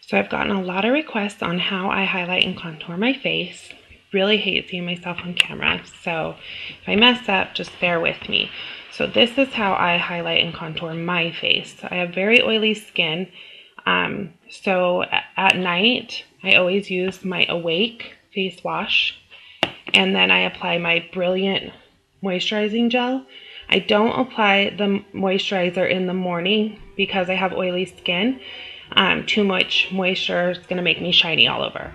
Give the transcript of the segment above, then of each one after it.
So I've gotten a lot of requests on how I highlight and contour my face. Really hate seeing myself on camera, so if I mess up, just bear with me. So this is how I highlight and contour my face. I have very oily skin, so at night I always use my Awake face wash, and then I apply my Brilliant moisturizing gel. I don't apply the moisturizer in the morning because I have oily skin. Too much moisture is going to make me shiny all over.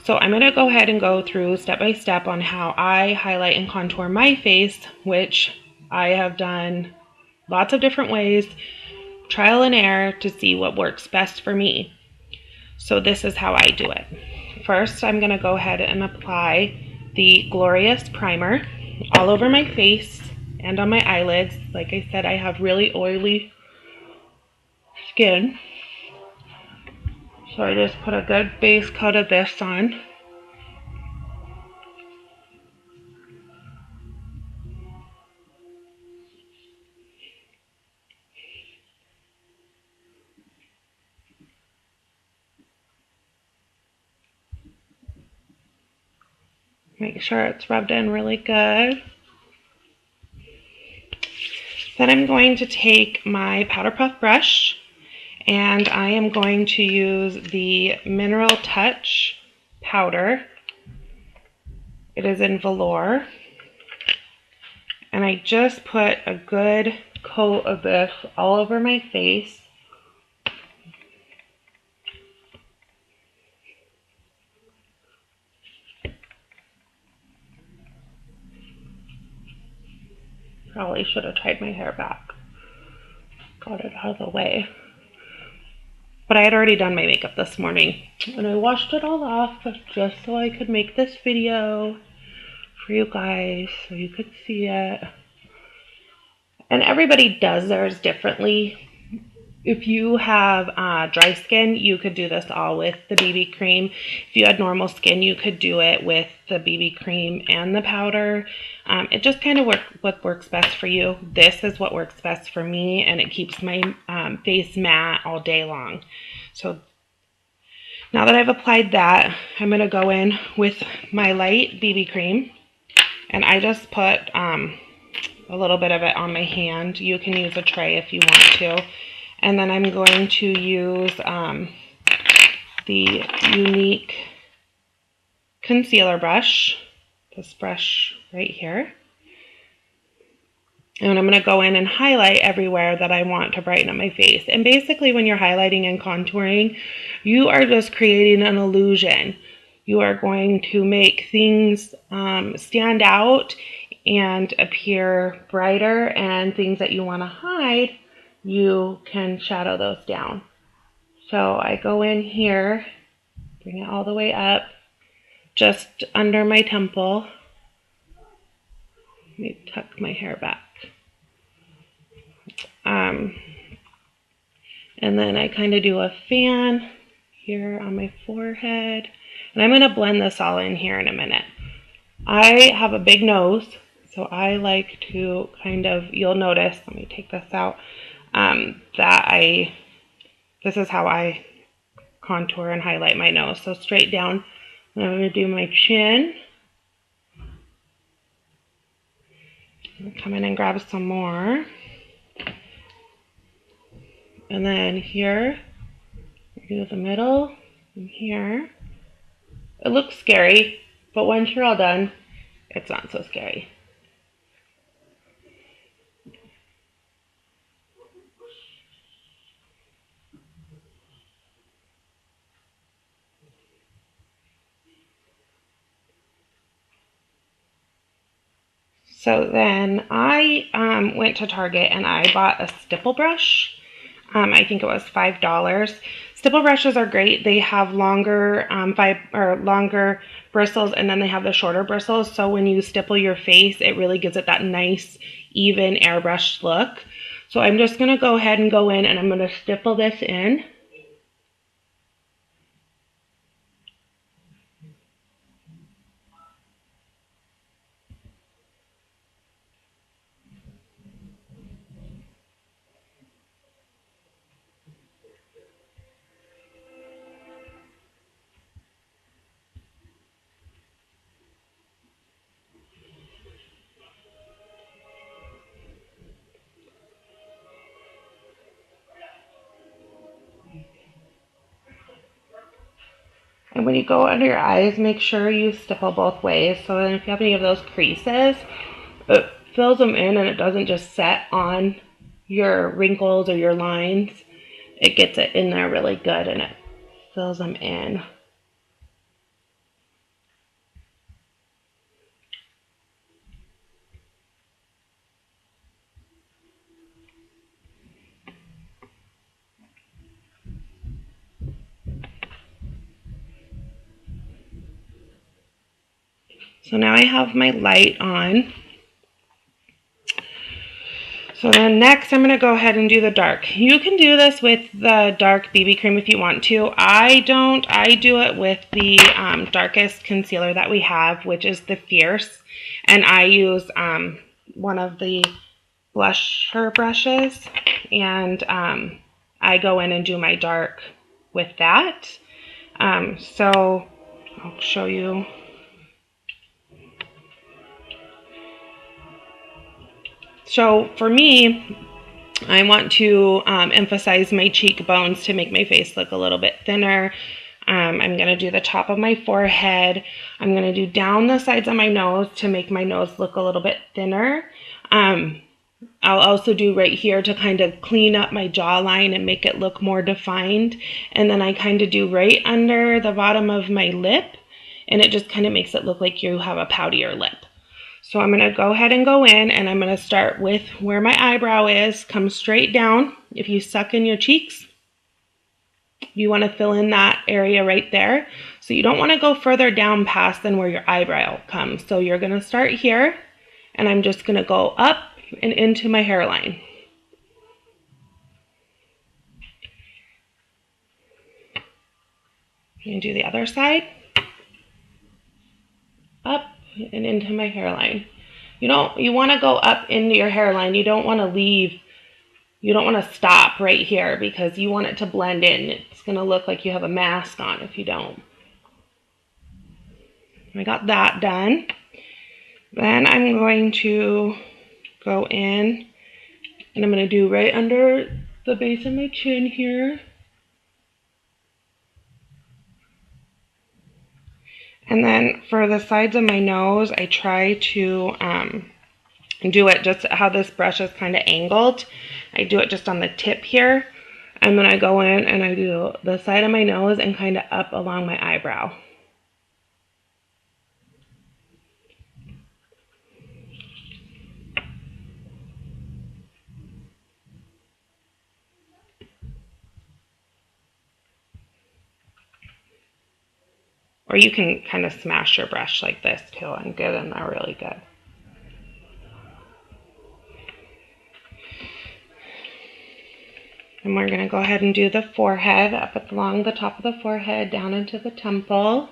So I'm going to go ahead and go through step by step on how I highlight and contour my face, which I have done lots of different ways, trial and error to see what works best for me. So this is how I do it. First, I'm going to go ahead and apply the Glorious Primer all over my face and on my eyelids. Like I said, I have really oily skin. So I just put a good base coat of this on. Make sure it's rubbed in really good. Then I'm going to take my powder puff brush and I am going to use the Mineral Touch powder. It is in velour. And I just put a good coat of this all over my face. Probably should have tied my hair back. Got it out of the way. But I had already done my makeup this morning, and I washed it all off just so I could make this video for you guys so you could see it. And everybody does theirs differently. If you have dry skin, you could do this all with the BB cream. If you had normal skin, you could do it with the BB cream and the powder. It just kind of what works best for you. This is what works best for me, and it keeps my face matte all day long. So now that I've applied that, I'm going to go in with my light BB cream, and I just put a little bit of it on my hand. You can use a tray if you want to. And then I'm going to use the Unique concealer brush, this brush right here. And I'm going to go in and highlight everywhere that I want to brighten up my face. And basically when you're highlighting and contouring, you are just creating an illusion. You are going to make things stand out and appear brighter, and things that you want to hide, you can shadow those down. So I go in here, bring it all the way up, just under my temple. Let me tuck my hair back. And then I kind of do a fan here on my forehead. And I'm going to blend this all in here in a minute. I have a big nose, so I like to kind of, you'll notice, let me take this out, this is how I contour and highlight my nose. So straight down, and I'm going to do my chin. Come in and grab some more. And then here, do the middle, and here. It looks scary, but once you're all done, it's not so scary. So then I went to Target and I bought a stipple brush. I think it was $5. Stipple brushes are great. They have longer longer bristles, and then they have the shorter bristles. So when you stipple your face, it really gives it that nice, even airbrushed look. So I'm just going to go ahead and go in and I'm going to stipple this in. And when you go under your eyes, make sure you stipple both ways. So then if you have any of those creases, it fills them in and it doesn't just set on your wrinkles or your lines. It gets it in there really good and it fills them in. So now I have my light on. So then next I'm going to go ahead and do the dark. You can do this with the dark BB cream if you want to. I don't. I do it with the darkest concealer that we have, which is the Fierce. And I use one of the blusher brushes. And I go in and do my dark with that. So I'll show you. So for me, I want to emphasize my cheekbones to make my face look a little bit thinner. I'm going to do the top of my forehead. I'm going to do down the sides of my nose to make my nose look a little bit thinner. I'll also do right here to kind of clean up my jawline and make it look more defined. And then I kind of do right under the bottom of my lip, and it just kind of makes it look like you have a poutier lip. So I'm going to go ahead and go in, and I'm going to start with where my eyebrow is. Come straight down. If you suck in your cheeks, you want to fill in that area right there. So you don't want to go further down past than where your eyebrow comes. So you're going to start here, and I'm just going to go up and into my hairline. And do the other side. Up and into my hairline. You want to go up into your hairline. You don't want to leave. You don't want to stop right here because you want it to blend in. It's going to look like you have a mask on if you don't. I got that done. Then I'm going to go in and I'm going to do right under the base of my chin here. And then for the sides of my nose, I try to do it just how this brush is kind of angled. I do it just on the tip here. And then I go in and I do the side of my nose and kind of up along my eyebrow. Or you can kind of smash your brush like this too and get in there really good. And we're going to go ahead and do the forehead, up along the top of the forehead, down into the temple.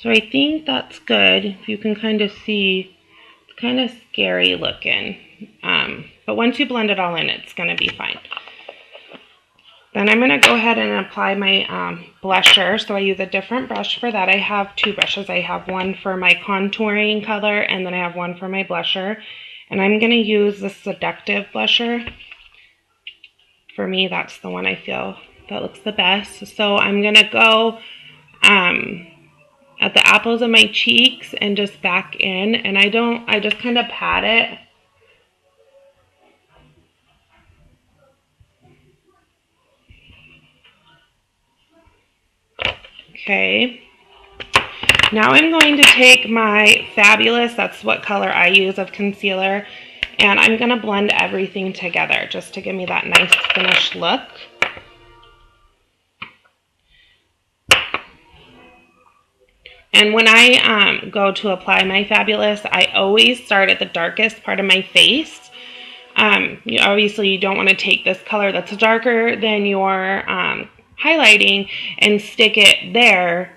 So I think that's good. You can kind of see, it's kind of scary looking. But once you blend it all in, it's going to be fine. Then I'm going to go ahead and apply my blusher. So I use a different brush for that. I have two brushes. I have one for my contouring color, and then I have one for my blusher. And I'm going to use the Seductive blusher. For me, that's the one I feel that looks the best. So I'm going to go at the apples of my cheeks and just back in. And I just kind of pat it. Okay, now I'm going to take my Fabulous, that's what color I use of concealer, and I'm going to blend everything together just to give me that nice finished look. And when I go to apply my Fabulous, I always start at the darkest part of my face. Obviously, you don't want to take this color that's darker than your highlighting and stick it there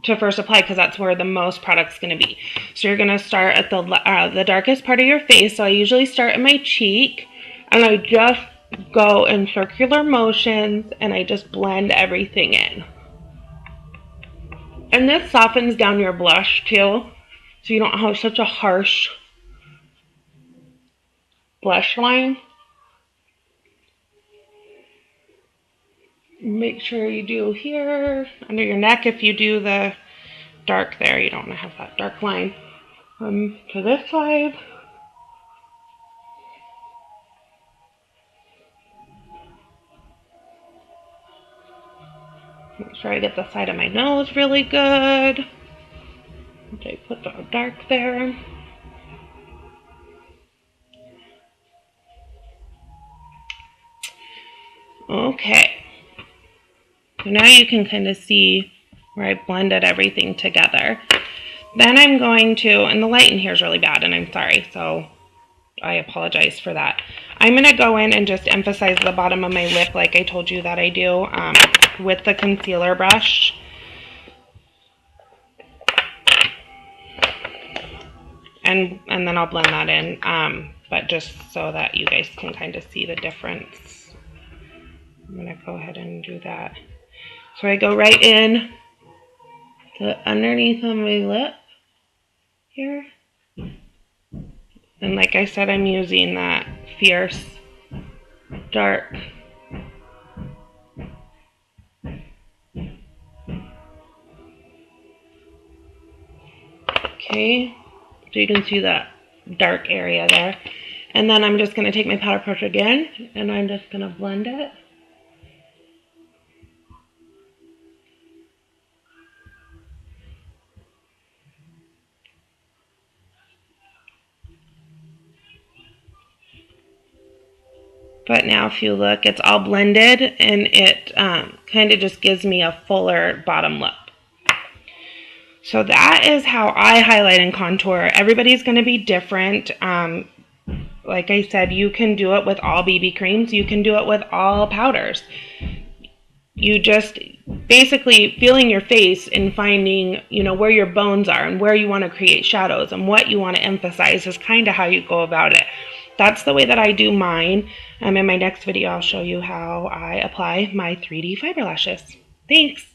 to first apply because that's where the most product's going to be. So you're going to start at the darkest part of your face. So I usually start at my cheek and I just go in circular motions and I just blend everything in. And this softens down your blush too, so you don't have such a harsh blush line. Make sure you do here under your neck. If you do the dark there, you don't want to have that dark line. To this side. Make sure I get the side of my nose really good. Okay, put the dark there. Okay. So now you can kind of see where I blended everything together. Then I'm going to, and the light in here is really bad, and I'm sorry, so I apologize for that. I'm going to go in and just emphasize the bottom of my lip like I told you that I do with the concealer brush. And then I'll blend that in, but just so that you guys can kind of see the difference. I'm going to go ahead and do that. So I go right in to underneath of my lip here. And like I said, I'm using that fierce dark. Okay, so you can see that dark area there. And then I'm just going to take my powder brush again, and I'm just going to blend it. But now if you look, it's all blended, and it kind of just gives me a fuller bottom lip. So that is how I highlight and contour. Everybody's going to be different. Like I said, you can do it with all BB creams. You can do it with all powders. You just basically feeling your face and finding, you know, where your bones are and where you want to create shadows and what you want to emphasize is kind of how you go about it. That's the way that I do mine. In my next video, I'll show you how I apply my 3D fiber lashes. Thanks.